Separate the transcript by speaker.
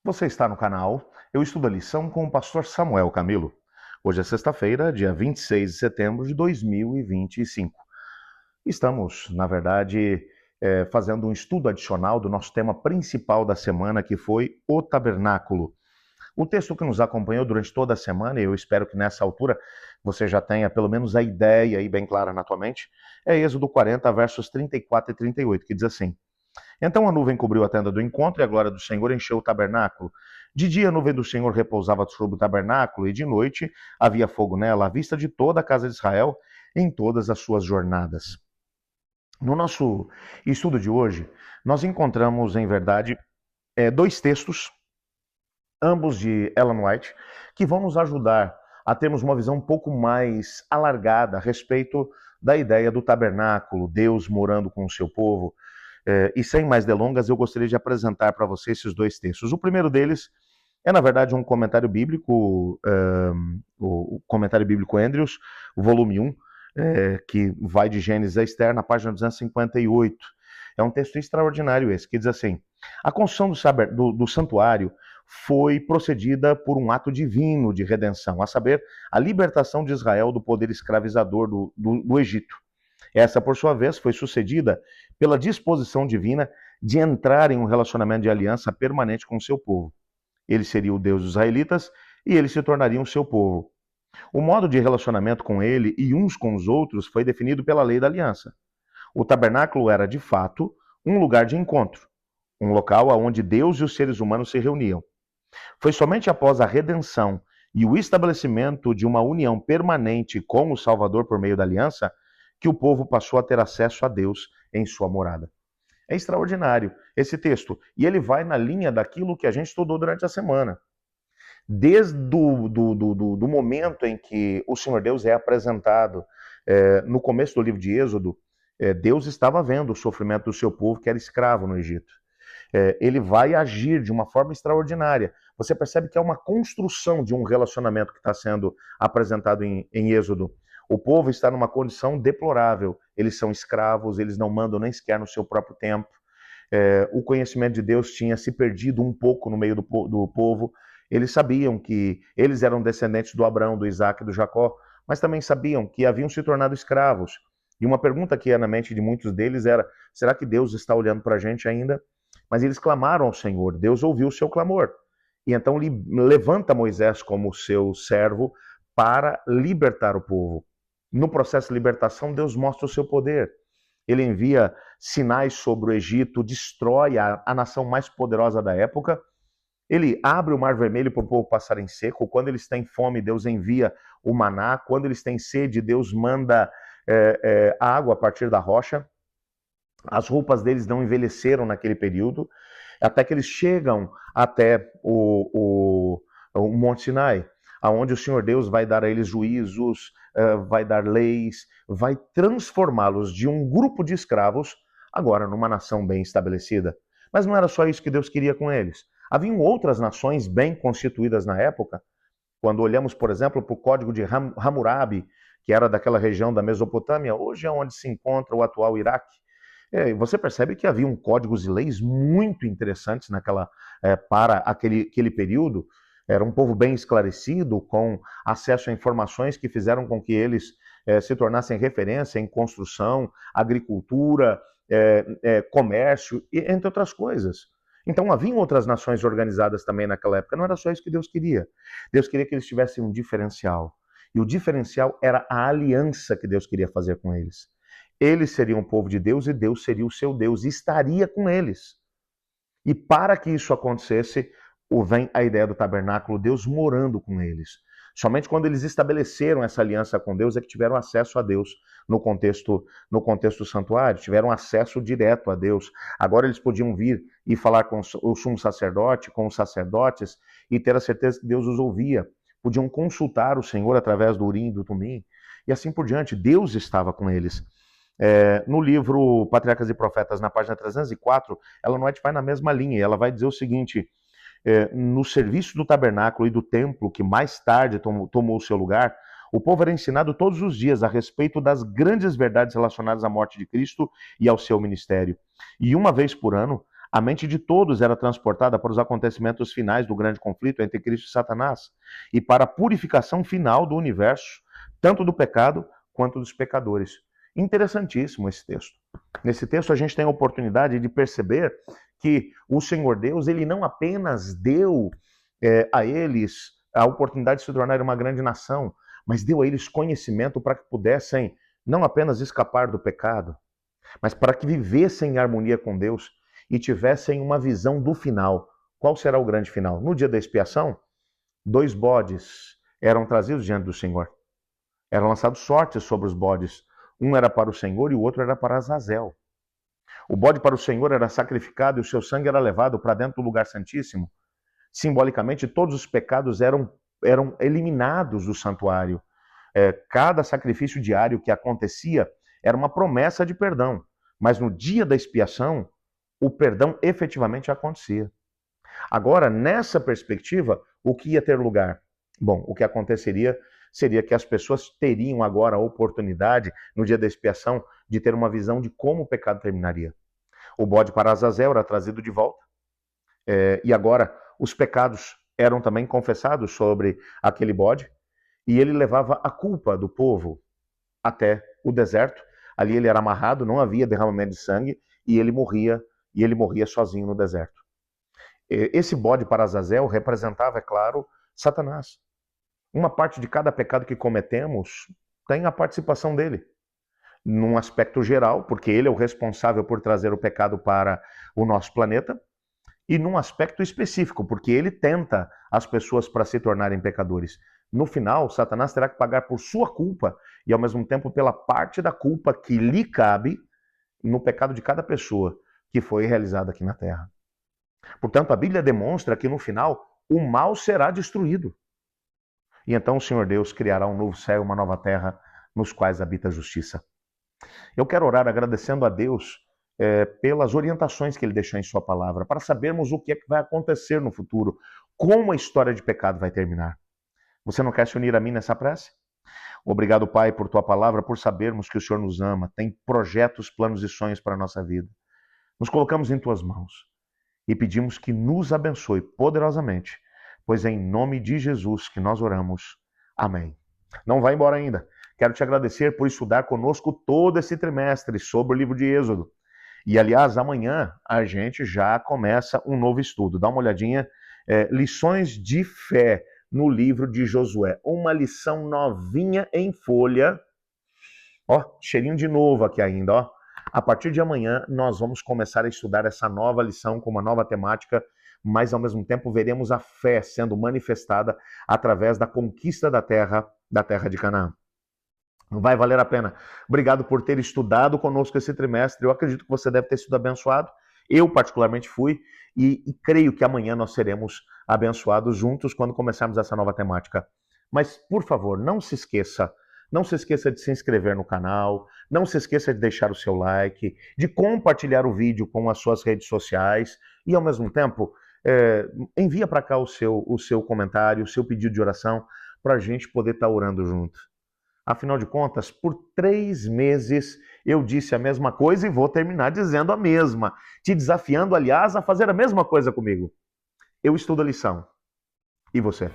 Speaker 1: Você está no canal Eu Estudo a Lição com o pastor Samuel Camilo. Hoje é sexta-feira, dia 26 de setembro de 2025. Estamos, na verdade, fazendo um estudo adicional do nosso tema principal da semana, que foi o tabernáculo. O texto que nos acompanhou durante toda a semana, e eu espero que nessa altura você já tenha pelo menos a ideia aí bem clara na tua mente, é Êxodo 40, versos 34 e 38, que diz assim: Então a nuvem cobriu a tenda do encontro e a glória do Senhor encheu o tabernáculo. De dia a nuvem do Senhor repousava sobre o tabernáculo e de noite havia fogo nela, à vista de toda a casa de Israel em todas as suas jornadas. No nosso estudo de hoje, nós encontramos, em verdade, dois textos, ambos de Ellen White, que vão nos ajudar a termos uma visão um pouco mais alargada a respeito da ideia do tabernáculo, Deus morando com o seu povo. E sem mais delongas, eu gostaria de apresentar para você esses dois textos. O primeiro deles é, na verdade, um comentário bíblico, o comentário bíblico Andrews, o volume 1, que vai de Gênesis a Esther, na página 258. É um texto extraordinário esse, que diz assim: a construção do santuário foi procedida por um ato divino de redenção, a saber, a libertação de Israel do poder escravizador do Egito. Essa, por sua vez, foi sucedida pela disposição divina de entrar em um relacionamento de aliança permanente com o seu povo. Ele seria o Deus dos israelitas e eles se tornariam o seu povo. O modo de relacionamento com ele e uns com os outros foi definido pela lei da aliança. O tabernáculo era, de fato, um lugar de encontro, um local onde Deus e os seres humanos se reuniam. Foi somente após a redenção e o estabelecimento de uma união permanente com o Salvador por meio da aliança que o povo passou a ter acesso a Deus em sua morada. É extraordinário esse texto, e ele vai na linha daquilo que a gente estudou durante a semana. Desde do momento em que o Senhor Deus é apresentado no começo do livro de Êxodo, Deus estava vendo o sofrimento do seu povo que era escravo no Egito. Ele vai agir de uma forma extraordinária. Você percebe que é uma construção de um relacionamento que está sendo apresentado em Êxodo. O povo está numa condição deplorável. Eles são escravos, eles não mandam nem sequer no seu próprio tempo. O conhecimento de Deus tinha se perdido um pouco no meio do povo. Eles sabiam que eles eram descendentes do Abraão, do Isaac e do Jacó, mas também sabiam que haviam se tornado escravos. E uma pergunta que ia na mente de muitos deles era: será que Deus está olhando para a gente ainda? Mas eles clamaram ao Senhor, Deus ouviu o seu clamor. E então levanta Moisés como seu servo para libertar o povo. No processo de libertação, Deus mostra o seu poder. Ele envia sinais sobre o Egito, destrói a nação mais poderosa da época. Ele abre o Mar Vermelho para o povo passar em seco. Quando eles têm fome, Deus envia o maná. Quando eles têm sede, Deus manda água a partir da rocha. As roupas deles não envelheceram naquele período, até que eles chegam até o Monte Sinai, aonde o Senhor Deus vai dar a eles juízos, vai dar leis, vai transformá-los de um grupo de escravos, agora numa nação bem estabelecida. Mas não era só isso que Deus queria com eles. Haviam outras nações bem constituídas na época. Quando olhamos, por exemplo, para o Código de Hammurabi, que era daquela região da Mesopotâmia, hoje é onde se encontra o atual Iraque. Você percebe que haviam códigos e leis muito interessantes para aquele período. Era um povo bem esclarecido, com acesso a informações que fizeram com que eles se tornassem referência em construção, agricultura, comércio, entre outras coisas. Então haviam outras nações organizadas também naquela época. Não era só isso que Deus queria. Deus queria que eles tivessem um diferencial. E o diferencial era a aliança que Deus queria fazer com eles. Eles seriam o povo de Deus e Deus seria o seu Deus e estaria com eles. E para que isso acontecesse, vem a ideia do tabernáculo, Deus morando com eles. Somente quando eles estabeleceram essa aliança com Deus é que tiveram acesso a Deus no contexto do santuário, tiveram acesso direto a Deus. Agora eles podiam vir e falar com o sumo sacerdote, com os sacerdotes, e ter a certeza que Deus os ouvia. Podiam consultar o Senhor através do Urim e do Tumim, e assim por diante. Deus estava com eles. No livro Patriarcas e Profetas, na página 304, Ellen White vai na mesma linha, e ela vai dizer o seguinte: no serviço do tabernáculo e do templo, que mais tarde tomou o seu lugar, o povo era ensinado todos os dias a respeito das grandes verdades relacionadas à morte de Cristo e ao seu ministério. E uma vez por ano, A mente de todos era transportada para os acontecimentos finais do grande conflito entre Cristo e Satanás e para a purificação final do universo, tanto do pecado quanto dos pecadores. Interessantíssimo esse texto. Nesse texto a gente tem a oportunidade de perceber que o Senhor Deus, ele não apenas deu a eles a oportunidade de se tornar uma grande nação, mas deu a eles conhecimento para que pudessem não apenas escapar do pecado, mas para que vivessem em harmonia com Deus e tivessem uma visão do final. Qual será o grande final? No dia da expiação, 2 bodes eram trazidos diante do Senhor. Eram lançados sortes sobre os bodes. Um era para o Senhor e o outro era para Azazel. O bode para o Senhor era sacrificado e o seu sangue era levado para dentro do lugar santíssimo. Simbolicamente, todos os pecados eram eliminados do santuário. Cada sacrifício diário que acontecia era uma promessa de perdão. Mas no dia da expiação, o perdão efetivamente acontecia. Agora, nessa perspectiva, o que ia ter lugar? Bom, o que aconteceria seria que as pessoas teriam agora a oportunidade, no dia da expiação, de ter uma visão de como o pecado terminaria. O bode para Azazel era trazido de volta, e agora os pecados eram também confessados sobre aquele bode, e ele levava a culpa do povo até o deserto. Ali ele era amarrado, não havia derramamento de sangue, e ele morria sozinho no deserto. Esse bode para Azazel representava, é claro, Satanás. Uma parte de cada pecado que cometemos tem a participação dele. Num aspecto geral, porque ele é o responsável por trazer o pecado para o nosso planeta, e num aspecto específico, porque ele tenta as pessoas para se tornarem pecadores. No final, Satanás terá que pagar por sua culpa e, ao mesmo tempo, pela parte da culpa que lhe cabe no pecado de cada pessoa que foi realizada aqui na Terra. Portanto, a Bíblia demonstra que, no final, o mal será destruído. E então o Senhor Deus criará um novo céu e uma nova terra, nos quais habita a justiça. Eu quero orar agradecendo a Deus pelas orientações que Ele deixou em sua palavra, para sabermos o que é que vai acontecer no futuro, como a história de pecado vai terminar. Você não quer se unir a mim nessa prece? Obrigado, Pai, por tua palavra, por sabermos que o Senhor nos ama, tem projetos, planos e sonhos para a nossa vida. Nos colocamos em tuas mãos e pedimos que nos abençoe poderosamente, pois é em nome de Jesus que nós oramos. Amém. Não vá embora ainda. Quero te agradecer por estudar conosco todo esse trimestre sobre o livro de Êxodo. E, aliás, amanhã a gente já começa um novo estudo. Dá uma olhadinha, lições de fé no livro de Josué. Uma lição novinha em folha. Ó, cheirinho de novo aqui ainda, ó. A partir de amanhã nós vamos começar a estudar essa nova lição com uma nova temática, mas ao mesmo tempo veremos a fé sendo manifestada através da conquista da terra de Canaã. Vai valer a pena. Obrigado por ter estudado conosco esse trimestre. Eu acredito que você deve ter sido abençoado. Eu particularmente fui e creio que amanhã nós seremos abençoados juntos quando começarmos essa nova temática. Mas, por favor, não se esqueça de se inscrever no canal, não se esqueça de deixar o seu like, de compartilhar o vídeo com as suas redes sociais e, ao mesmo tempo, envia para cá o seu comentário, o seu pedido de oração, para a gente poder estar orando junto. Afinal de contas, por 3 meses eu disse a mesma coisa e vou terminar dizendo a mesma, te desafiando, aliás, a fazer a mesma coisa comigo. Eu estudo a lição. E você?